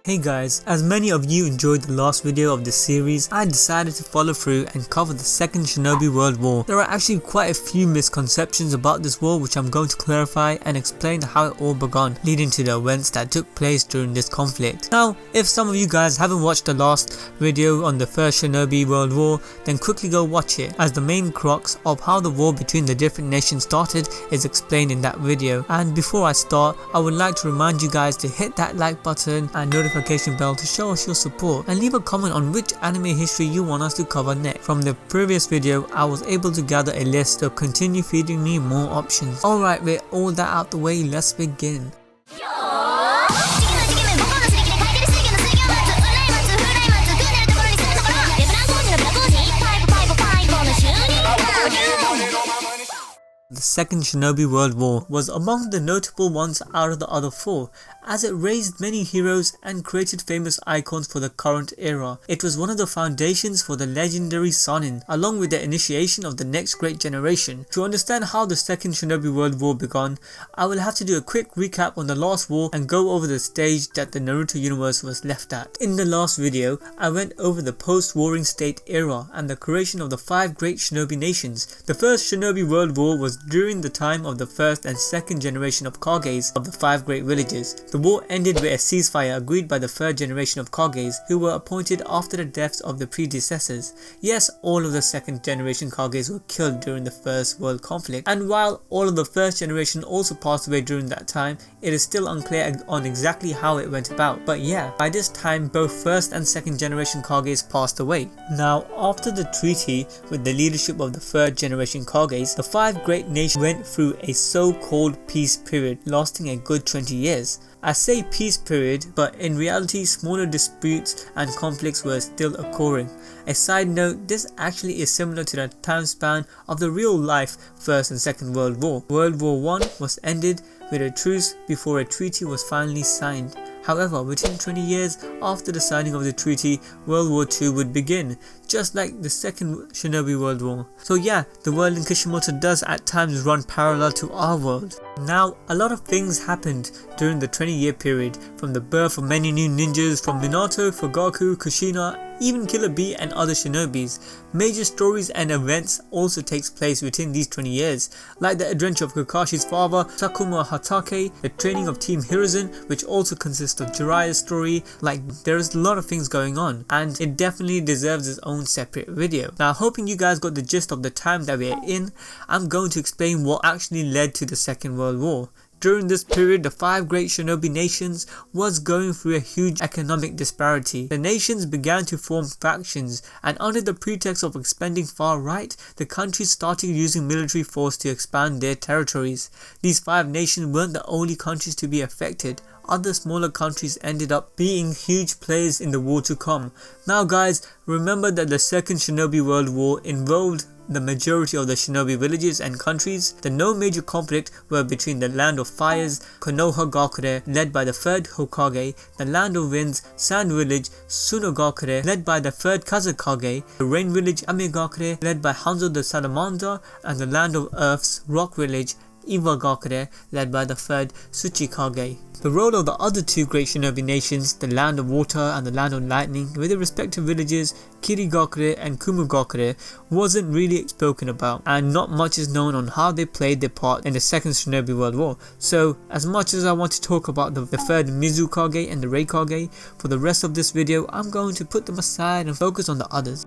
Hey guys, as many of you enjoyed the last video of this series, I decided to follow through and cover the Second Shinobi World War. There are actually quite a few misconceptions about this war which I'm going to clarify and explain how it all began, leading to the events that took place during this conflict. Now, if some of you guys haven't watched the last video on the First Shinobi World War, then quickly go watch it, as the main crux of how the war between the different nations started is explained in that video. And before I start, I would like to remind you guys to hit that like button and notification bell to show us your support, and leave a comment on which anime history you want us to cover next. From the previous video, I was able to gather a list, so continue feeding me more options. Alright, with all that out the way, let's begin. The Second Shinobi World War was among the notable ones out of the other four, as it raised many heroes and created famous icons for the current era. It was one of the foundations for the legendary Sannin, along with the initiation of the next great generation. To understand how the Second Shinobi World War began, I will have to do a quick recap on the last war and go over the stage that the Naruto universe was left at. In the last video, I went over the post-warring state era and the creation of the 5 great shinobi nations. The first Shinobi World War was during the time of the first and second generation of Kages of the 5 great villages. The war ended with a ceasefire agreed by the third generation of Kages, who were appointed after the deaths of the predecessors. Yes, all of the second generation Kages were killed during the first world conflict, and while all of the first generation also passed away during that time, it is still unclear on exactly how it went about. But yeah, by this time both first and second generation Kages passed away. Now, after the treaty with the leadership of the third generation Kages, the 5 great nations went through a so-called peace period lasting a good 20 years. I say peace period, but in reality smaller disputes and conflicts were still occurring. A side note, this actually is similar to the time span of the real life First and Second World War. World War I was ended with a truce before a treaty was finally signed. However, within 20 years after the signing of the treaty, World War II would begin, just like the Second Shinobi World War. So yeah, the world in Kishimoto does at times run parallel to our world. Now, a lot of things happened during the 20-year period, from the birth of many new ninjas from Minato, Fugaku, Kushina, even Killer Bee and other shinobis. Major stories and events also takes place within these 20 years, like the adventure of Kakashi's father, Sukomo Hatake, the training of Team Hiruzen, which also consists of Jiraiya's story. Like, there is a lot of things going on, and it definitely deserves its own separate video. Now, hoping you guys got the gist of the time that we are in, I'm going to explain what actually led to the Second World War. During this period, the 5 great shinobi nations was going through a huge economic disparity. The nations began to form factions, and under the pretext of expanding far right, the countries started using military force to expand their territories. These 5 nations weren't the only countries to be affected. Other smaller countries ended up being huge players in the war to come. Now guys, remember that the Second Shinobi World War involved the majority of the shinobi villages and countries. The no major conflict were between the Land of Fires, Konohagakure, led by the 3rd Hokage, the Land of Winds, Sand Village, Sunagakure, led by the 3rd Kazekage, the Rain Village, Amegakure, led by Hanzo the Salamander, and the Land of Earth's Rock Village, Iwagakure, led by the 3rd Tsuchikage. The role of the other 2 great shinobi nations, the Land of Water and the Land of Lightning, with their respective villages Kirigakure and Kumogakure, wasn't really spoken about, and not much is known on how they played their part in the Second Shinobi World War. So, as much as I want to talk about the 3rd Mizukage and the Reikage, for the rest of this video I'm going to put them aside and focus on the others.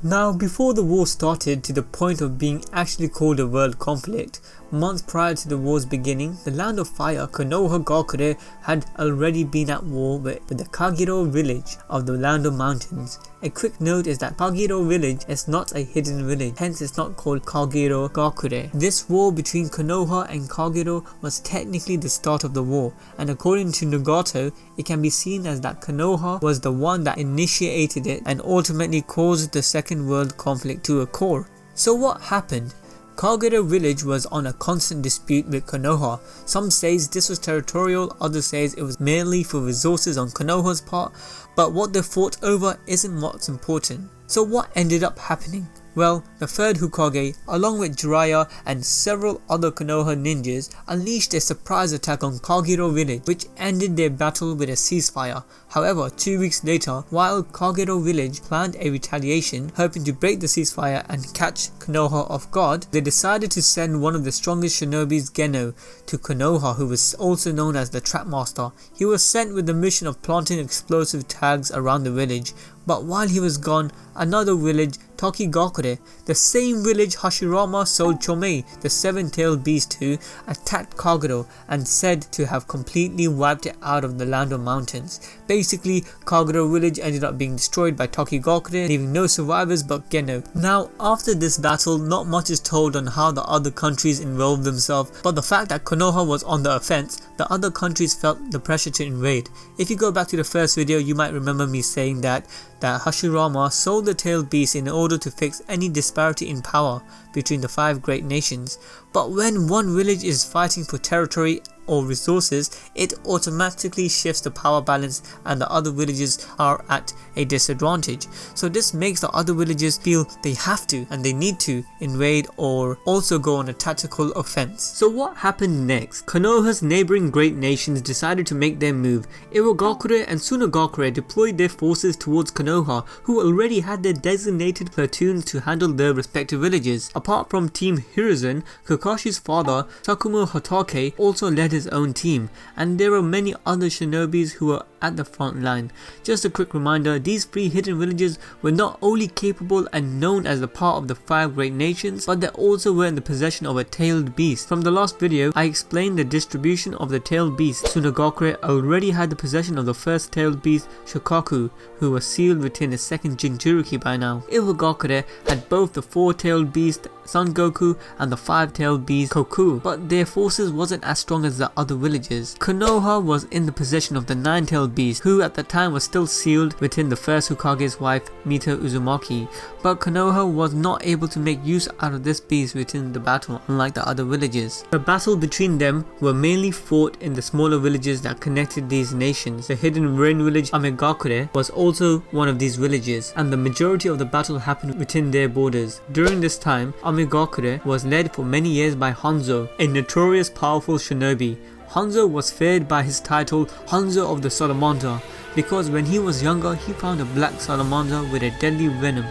Now, before the war started to the point of being actually called a world conflict, months prior to the war's beginning, the Land of Fire, Konohagakure, had already been at war with the Kagero village of the Land of Mountains. A quick note is that Kagero village is not a hidden village, hence it's not called Kirigakure. This war between Konoha and Kagero was technically the start of the war, and according to Nagato, it can be seen as that Konoha was the one that initiated it and ultimately caused the Second World Conflict to occur. So what happened? Kagero village was on a constant dispute with Konoha. Some says this was territorial, others says it was merely for resources on Konoha's part, but what they fought over isn't what's important. So what ended up happening? Well, the third Hokage, along with Jiraiya and several other Konoha ninjas, unleashed a surprise attack on Kagero village, which ended their battle with a ceasefire. However, 2 weeks later, while Kagero village planned a retaliation, hoping to break the ceasefire and catch Konoha off guard, they decided to send one of the strongest shinobis, Geno, to Konoha, who was also known as the Trapmaster. He was sent with the mission of planting explosive tags around the village. But while he was gone, another village, Tokigakure, the same village Hashirama sold Chomei, the seven-tailed beast to, attacked Kagero and said to have completely wiped it out of the land of mountains. Basically, Kagero village ended up being destroyed by Tokigakure, leaving no survivors but Geno. Now, after this battle, not much is told on how the other countries involved themselves, but the fact that Konoha was on the offense, the other countries felt the pressure to invade. If you go back to the first video, you might remember me saying that Hashirama sold the tailed beast in order to fix any disparity in power between the 5 great nations. But when one village is fighting for territory or resources, it automatically shifts the power balance and the other villages are at a disadvantage. So this makes the other villages feel they have to and they need to invade or also go on a tactical offense. So what happened next? Konoha's neighboring great nations decided to make their move. Iwagakure and Sunagakure deployed their forces towards Konoha, who already had their designated platoons to handle their respective villages. Apart from Team Hiruzen, Kakashi's father, Sukomo Hatake, also led his own team, and there were many other shinobis who were at the front line. Just a quick reminder, these 3 hidden villages were not only capable and known as the part of the 5 great nations, but they also were in the possession of a tailed beast. From the last video, I explained the distribution of the tailed beast. Sunagakure already had the possession of the first tailed beast, Shokaku, who was sealed within his second Jinchuriki by now. Iwagakure had both the 4-tailed beast Son Goku and the 5-tailed beast Koku, but their forces wasn't as strong as the other villages. Konoha was in the possession of the 9-tailed beast, who at the time was still sealed within the first Hokage's wife, Mito Uzumaki, but Konoha was not able to make use out of this beast within the battle, unlike the other villages. The battle between them were mainly fought in the smaller villages that connected these nations. The hidden rain village Amegakure was also one of these villages, and the majority of the battle happened within their borders. During this time, Amegakure was led for many years by Hanzo, a notorious powerful shinobi. Hanzo was feared by his title Hanzo of the Salamander because when he was younger he found a black salamander with a deadly venom.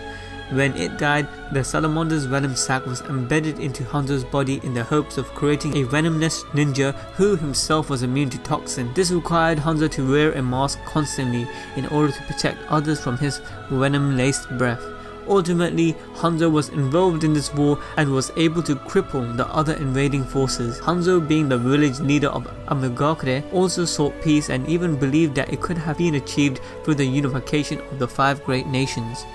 When it died, the salamander's venom sac was embedded into Hanzo's body in the hopes of creating a venomous ninja who himself was immune to toxin. This required Hanzo to wear a mask constantly in order to protect others from his venom-laced breath. Ultimately, Hanzo was involved in this war and was able to cripple the other invading forces. Hanzo, being the village leader of Amegakure, also sought peace and even believed that it could have been achieved through the unification of the 5 great nations.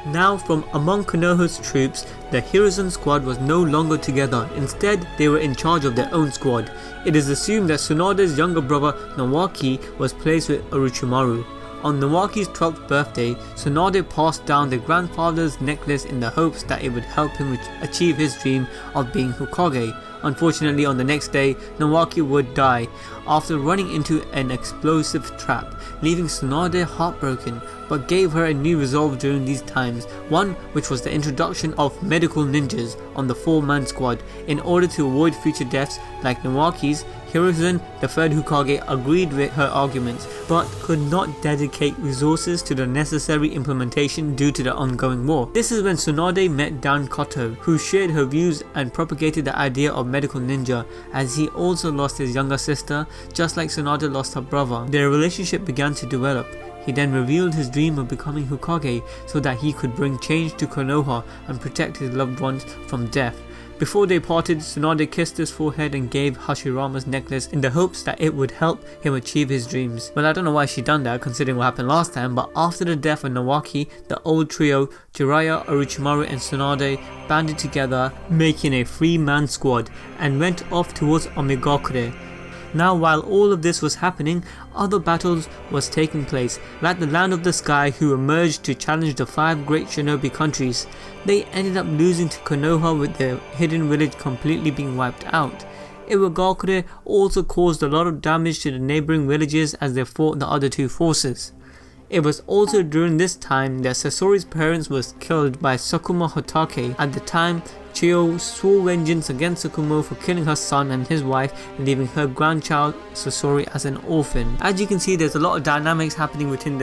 Now, from among Konoha's troops, the Hiruzen squad was no longer together. Instead, they were in charge of their own squad. It is assumed that Tsunade's younger brother Nawaki was placed with Orochimaru. On Nawaki's 12th birthday, Tsunade passed down the grandfather's necklace in the hopes that it would help him achieve his dream of being Hokage. Unfortunately, on the next day, Nawaki would die after running into an explosive trap, leaving Tsunade heartbroken, but gave her a new resolve during these times, one which was the introduction of medical ninjas on the 4-man squad. In order to avoid future deaths like Nawaki's, Hiruzen, the 3rd Hokage, agreed with her arguments, but could not dedicate resources to the necessary implementation due to the ongoing war. This is when Tsunade met Dan Koto, who shared her views and propagated the idea of medical ninja, as he also lost his younger sister, just like Tsunade lost her brother. Their relationship began to develop. He then revealed his dream of becoming Hokage so that he could bring change to Konoha and protect his loved ones from death. Before they parted, Tsunade kissed his forehead and gave Hashirama's necklace in the hopes that it would help him achieve his dreams. Well, I don't know why she done that considering what happened last time, but after the death of Nawaki, the old trio, Jiraiya, Orochimaru and Tsunade banded together, making a 3-man squad, and went off towards Amegakure. Now, while all of this was happening, other battles was taking place, like the Land of the Sky, who emerged to challenge the 5 great shinobi countries. They ended up losing to Konoha with their hidden village completely being wiped out. Iwagakure also caused a lot of damage to the neighbouring villages as they fought the other 2 forces. It was also during this time that Sasori's parents was killed by Sukomo Hatake. At the time, Chiyo swore vengeance against Sukomo for killing her son and his wife and leaving her grandchild Sasori as an orphan. As you can see, there's a lot of dynamics happening within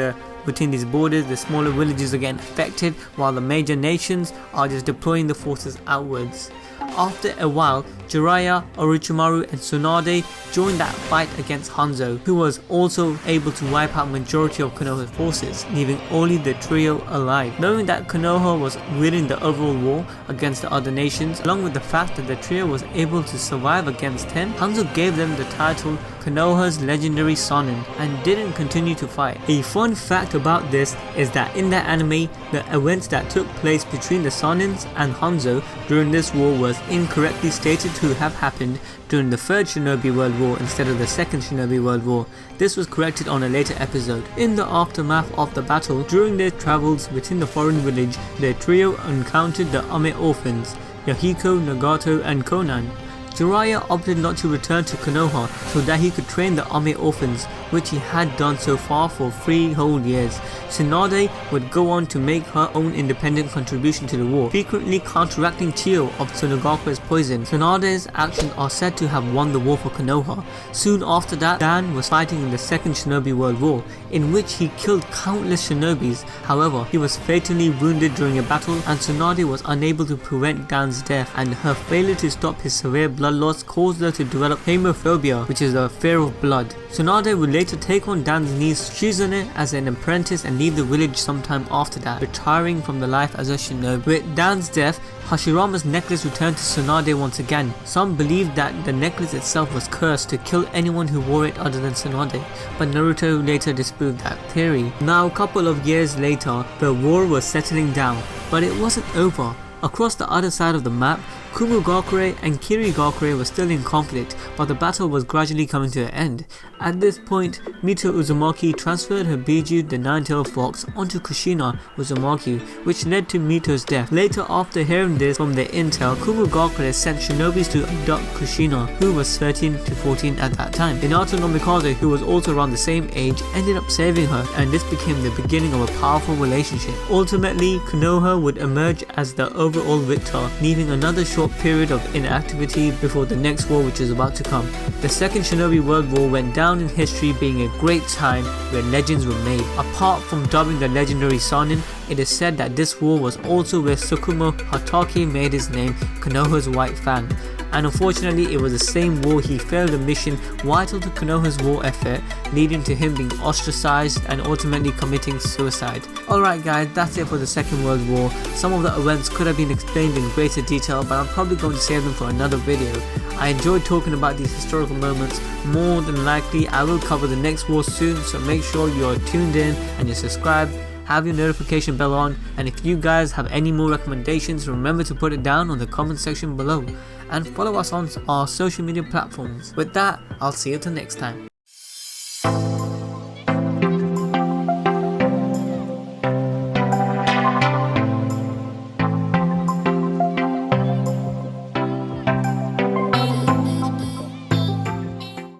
these borders. The smaller villages are getting affected while the major nations are just deploying the forces outwards. After a while, Jiraiya, Orochimaru and Tsunade joined that fight against Hanzo, who was also able to wipe out majority of Konoha's forces, leaving only the trio alive. Knowing that Konoha was winning the overall war against the other nations, along with the fact that the trio was able to survive against him, Hanzo gave them the title Konoha's legendary Sannin and didn't continue to fight. A fun fact about this is that in the anime, the events that took place between the Sannins and Hanzo during this war was incorrectly stated to have happened during the Third Shinobi World War instead of the Second Shinobi World War. This was corrected on a later episode. In the aftermath of the battle, during their travels within the foreign village, the trio encountered the Amegakure Orphans, Yahiko, Nagato and Konan. Jiraiya opted not to return to Konoha so that he could train the Amegakure Orphans, which he had done so far for 3 whole years. Tsunade would go on to make her own independent contribution to the war, frequently counteracting Chiyo of Sunagakure's poison. Tsunade's actions are said to have won the war for Konoha. Soon after that, Dan was fighting in the Second Shinobi World War, in which he killed countless shinobis. However, he was fatally wounded during a battle and Tsunade was unable to prevent Dan's death, and her failure to stop his severe blood loss caused her to develop hemophobia, which is the fear of blood. Tsunade would later take on Dan's niece Shizune as an apprentice and leave the village sometime after that, retiring from the life as a shinobi. With Dan's death, Hashirama's necklace returned to Tsunade once again. Some believed that the necklace itself was cursed to kill anyone who wore it other than Tsunade, but Naruto later disproved that theory. Now, a couple of years later, the war was settling down, but it wasn't over. Across the other side of the map, Kumogakure and Kirigakure were still in conflict, but the battle was gradually coming to an end. At this point, Mito Uzumaki transferred her Biju, the nine-tailed fox, onto Kushina Uzumaki, which led to Mito's death. Later, after hearing this from the intel, Kumogakure sent shinobis to abduct Kushina, who was 13 to 14 at that time. Minato Namikaze, who was also around the same age, ended up saving her, and this became the beginning of a powerful relationship. Ultimately, Konoha would emerge as the overall victor, leaving another short period of inactivity before the next war, which is about to come. The Second Shinobi World War went down in history being a great time where legends were made. Apart from dubbing the legendary Sannin, it is said that this war was also where Sukomo Hatake made his name, Konoha's White Fang. And unfortunately, it was the same war he failed a mission vital to Konoha's war effort, leading to him being ostracized and ultimately committing suicide. Alright guys, that's it for the Second World War. Some of the events could have been explained in greater detail, but I'm probably going to save them for another video. I enjoyed talking about these historical moments. More than likely, I will cover the next war soon, so make sure you're tuned in and you're subscribed. Have your notification bell on, and if you guys have any more recommendations, remember to put it down on the comment section below, and follow us on our social media platforms. With that, I'll see you till next time.